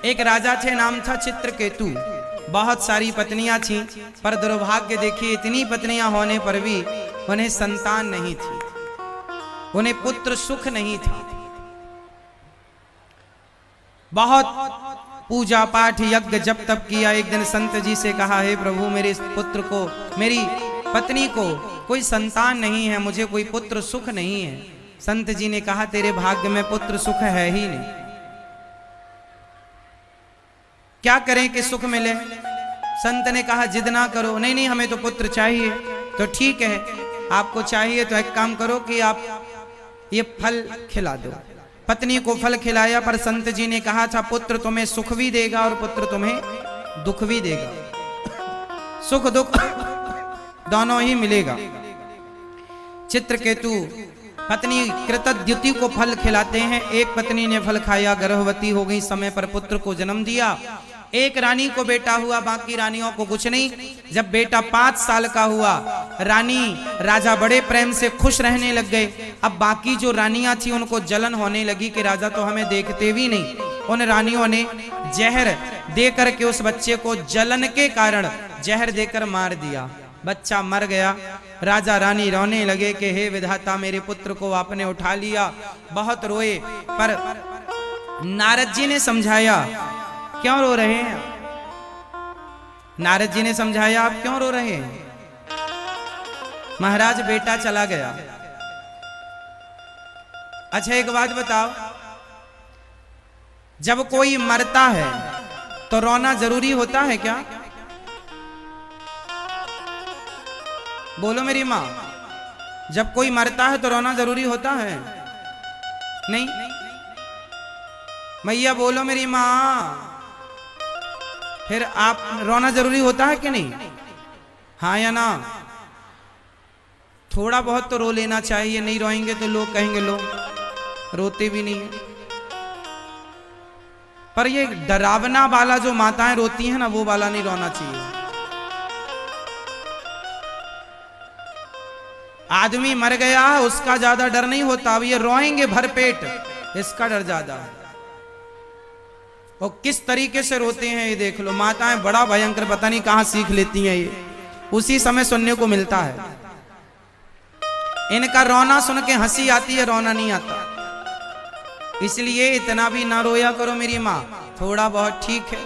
एक राजा थे, नाम था चित्रकेतु। बहुत सारी पत्नियां थीं, पर दुर्भाग्य देखिए इतनी पत्नियां होने पर भी उन्हें संतान नहीं थी, उन्हें पुत्र सुख नहीं था। बहुत पूजा पाठ यज्ञ जप तप किया। एक दिन संत जी से कहा, हे प्रभु मेरे पुत्र को, मेरी पत्नी को कोई संतान नहीं है, मुझे कोई पुत्र सुख नहीं है। संत जी ने कहा, तेरे भाग्य में पुत्र सुख है ही नहीं, क्या करें कि सुख मिले। संत ने कहा, जिद ना करो। नहीं नहीं, हमें तो पुत्र चाहिए। तो ठीक है, आपको चाहिए तो एक काम करो कि आप ये फल खिला दो। पत्नी को फल खिलाया, पर संत जी ने कहा था, पुत्र तुम्हें सुख भी देगा और पुत्र तुम्हें दुख भी देगा, सुख दुख दोनों ही मिलेगा। चित्रकेतु पत्नी कृतद्युति को फल खिलाते हैं। एक पत्नी ने फल खाया, गर्भवती हो गई, समय पर पुत्र को जन्म दिया। एक रानी को बेटा हुआ, बाकी रानियों को कुछ नहीं। जब बेटा 5 साल का हुआ, रानी राजा बड़े प्रेम से खुश रहने लग गए। अब बाकी जो रानियां थी उनको जलन होने लगी कि राजा तो हमें देखते भी नहीं। उन रानियों ने जहर दे करके उस बच्चे को जलन के कारण जहर देकर मार दिया। बच्चा मर गया। राजा रानी रोने लगे कि हे विधाता, मेरे पुत्र को आपने उठा लिया। बहुत रोए, पर नारद जी ने समझाया, क्यों रो रहे हैं? नारद जी ने समझाया, आप क्यों रो रहे हैं? महाराज बेटा चला गया। अच्छा एक बात बताओ, जब कोई मरता है तो रोना जरूरी होता है क्या? बोलो मेरी माँ, जब कोई मरता है तो रोना जरूरी होता है? नहीं। मैया बोलो मेरी माँ, फिर आप रोना जरूरी होता है कि नहीं? हाँ या ना? थोड़ा बहुत तो रो लेना चाहिए, नहीं रोएंगे तो लोग कहेंगे लो रोते भी नहीं है। पर ये डरावना वाला जो माताएं रोती हैं ना, वो वाला नहीं रोना चाहिए। आदमी मर गया है उसका ज्यादा डर नहीं होता, अब ये रोएंगे भरपेट, इसका डर ज्यादा है। और किस तरीके से रोते हैं ये देख लो। माताएं बड़ा भयंकर, पता नहीं कहां सीख लेती हैं ये, उसी समय सुनने को मिलता है। इनका रोना सुन के हंसी आती है, रोना नहीं आता। इसलिए इतना भी ना रोया करो मेरी माँ, थोड़ा बहुत ठीक है।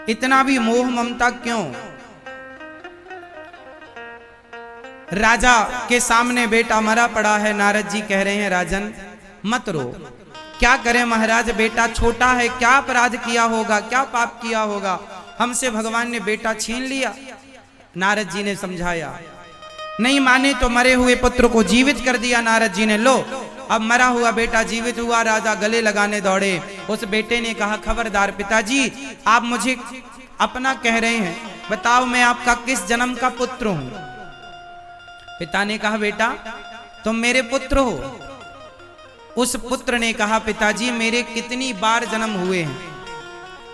इतना भी मोह ममता क्यों? राजा के सामने बेटा मरा पड़ा है। नारद जी कह रहे हैं, राजन मत रो। क्या करें महाराज, बेटा छोटा है, क्या अपराध किया होगा, क्या पाप किया होगा, हमसे भगवान ने बेटा छीन लिया। नारद जी ने समझाया, नहीं माने तो मरे हुए पुत्र को जीवित कर दिया। नारद जी ने, लो अब मरा हुआ बेटा जीवित हुआ। राजा गले लगाने दौड़े। उस बेटे ने कहा, खबरदार पिताजी, आप मुझे अपना कह रहे हैं, बताओ मैं आपका किस जन्म का पुत्र हूं? पिता ने कहा, बेटा तुम मेरे पुत्र हो। उस पुत्र ने कहा, पिताजी मेरे कितनी बार जन्म हुए हैं,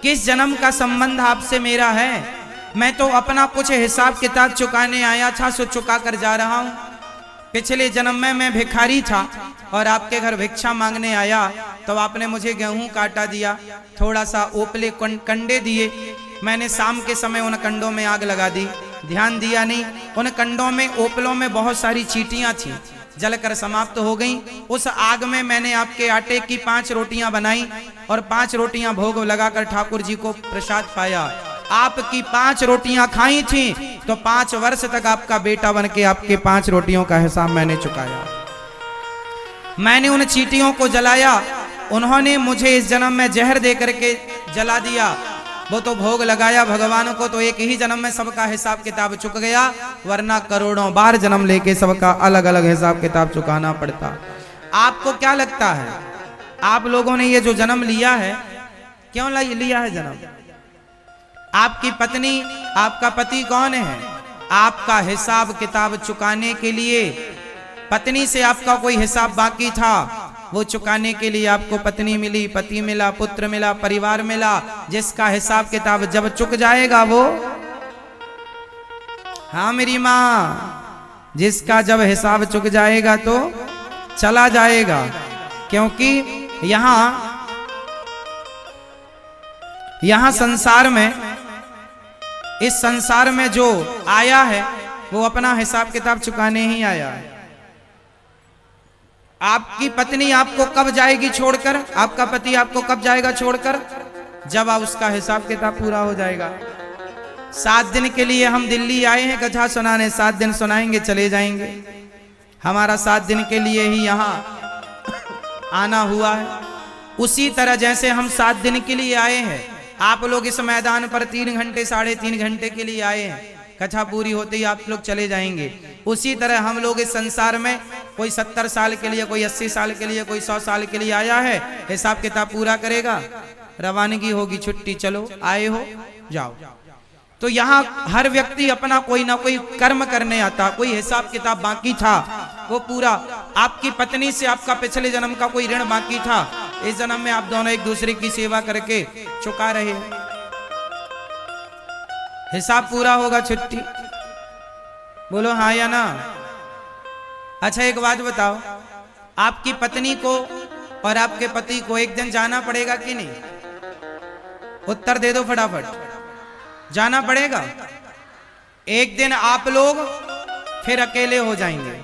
किस जन्म का संबंध आपसे मेरा है? मैं तो अपना कुछ हिसाब किताब चुकाने आया था, सो चुका कर जा रहा हूं। पिछले जन्म में मैं भिखारी था और आपके घर भिक्षा मांगने आया, तो आपने मुझे गेहूं काटा दिया, थोड़ा सा ओपले कंडे दिए, मैंने शाम के समय उन कंडों में आग लगा दी, ध्यान दिया नहीं। उन कंडों में, ओपलों में बहुत सारी चींटियां थी, जलकर समाप्त हो गईं। उस आग में मैंने आपके आटे की 5 रोटियां बनाई और 5 रोटियां भोग लगाकर ठाकुर जी को प्रसाद पाया। आपकी 5 रोटियां खाई थी तो 5 वर्ष तक आपका बेटा बन के आपके 5 रोटियों का हिसाब मैंने चुकाया। मैंने उन चींटियों को जलाया, उन्होंने मुझे इस जन्म में जहर दे करके जला दिया। वो तो भोग लगाया भगवान को, तो एक ही जन्म में सबका हिसाब किताब चुक गया, वरना करोड़ों बार जन्म लेके सबका अलग अलग हिसाब किताब चुकाना पड़ता। आपको क्या लगता है, आप लोगों ने ये जो जन्म लिया है, क्यों लिया है जन्म? आपकी पत्नी, आपका पति कौन है? आपका हिसाब किताब चुकाने के लिए। पत्नी से आपका कोई हिसाब बाकी था, वो चुकाने के लिए आपको पत्नी मिली, पति मिला, पुत्र मिला, परिवार मिला, जिसका हिसाब किताब जब चुक जाएगा वो, हाँ मेरी माँ, जिसका जब हिसाब चुक जाएगा तो चला जाएगा। क्योंकि यहाँ यहां संसार में, इस संसार में जो आया है वो अपना हिसाब किताब चुकाने ही आया है। आपकी पत्नी आपको कब जाएगी छोड़कर, आपका पति आपको कब जाएगा छोड़कर, जब आप उसका हिसाब किताब पूरा हो जाएगा। 7 दिन के लिए हम दिल्ली आए हैं कथा सुनाने, 7 दिन सुनाएंगे चले जाएंगे। हमारा 7 दिन के लिए ही यहाँ आना हुआ है। उसी तरह जैसे हम 7 दिन के लिए आए हैं, आप लोग इस मैदान पर 3 घंटे 3.5 घंटे के लिए आए हैं, कथा पूरी होते ही आप लोग चले जाएंगे। उसी तरह हम लोग इस संसार में कोई 70 साल के लिए, कोई 80 साल के लिए, कोई 100 साल के लिए आया है, हिसाब किताब पूरा करेगा, रवानगी होगी, छुट्टी, चलो आए हो जाओ। तो यहाँ हर व्यक्ति अपना कोई ना कोई कर्म करने आता, कोई हिसाब किताब बाकी था वो पूरा। आपकी पत्नी से आपका पिछले जन्म का कोई ऋण बाकी था, इस जन्म में आप दोनों एक दूसरे की सेवा करके चुका रहे हैं, हिसाब पूरा होगा, छुट्टी। बोलो हाँ या ना। अच्छा एक बात बताओ, आपकी पत्नी को और आपके पति को एक दिन जाना पड़ेगा कि नहीं? उत्तर दे दो फटाफट। जाना पड़ेगा। एक दिन आप लोग फिर अकेले हो जाएंगे,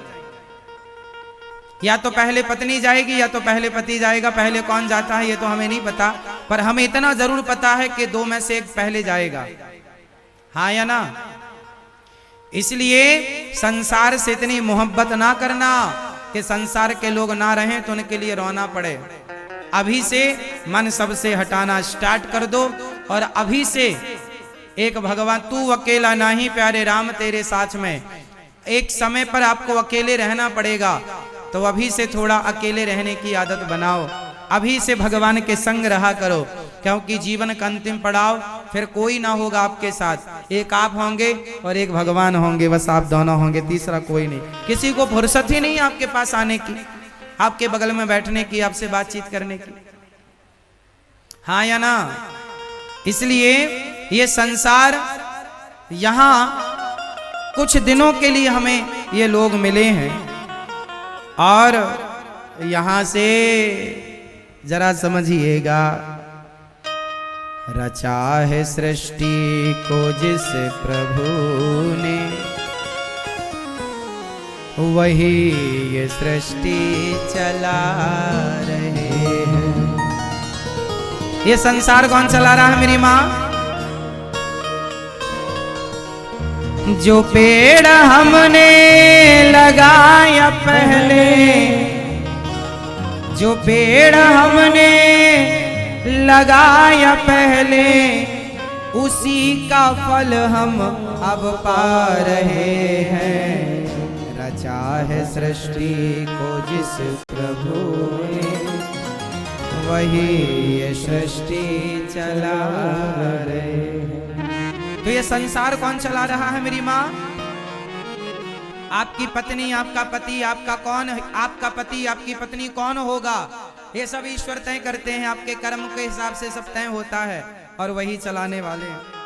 या तो पहले पत्नी जाएगी या तो पहले पति जाएगा। पहले कौन जाता है ये तो हमें नहीं पता, पर हमें इतना जरूर पता है कि 2 में से एक पहले जाएगा, हाँ या ना। इसलिए संसार से इतनी मोहब्बत ना करना कि संसार के लोग ना रहें तो उनके लिए रोना पड़े। अभी से मन सबसे हटाना स्टार्ट कर दो, और अभी से एक भगवान, तू अकेला नहीं प्यारे राम तेरे साथ में। एक समय पर आपको अकेले रहना पड़ेगा, तो अभी से थोड़ा अकेले रहने की आदत बनाओ। अभी से भगवान के संग रहा करो, क्योंकि जीवन का अंतिम पड़ाव फिर कोई ना होगा आपके साथ। एक आप होंगे और एक भगवान होंगे, बस आप दोनों होंगे, तीसरा कोई नहीं। किसी को फुर्सत ही नहीं आपके पास आने की, आपके बगल में बैठने की, आपसे बातचीत करने की, हाँ या ना। इसलिए ये संसार, यहाँ कुछ दिनों के लिए हमें ये लोग मिले हैं, और यहां से जरा समझिएगा, रचा है सृष्टि को जिस प्रभु ने, वही ये सृष्टि चला रहे हैं। ये संसार कौन चला रहा है मेरी माँ? जो पेड़ हमने लगाया पहले, जो पेड़ हमने लगाया पहले, उसी का फल हम अब पा रहे हैं। रचा है सृष्टि को जिस प्रभु ने, वही ये सृष्टि चला रहे हैं। तो ये संसार कौन चला रहा है मेरी माँ? आपकी पत्नी, आपका पति, आपका कौन, आपका पति, आपकी पत्नी कौन होगा, ये सब ईश्वर तय करते हैं। आपके कर्म के हिसाब से सब तय होता है, और वही चलाने वाले हैं।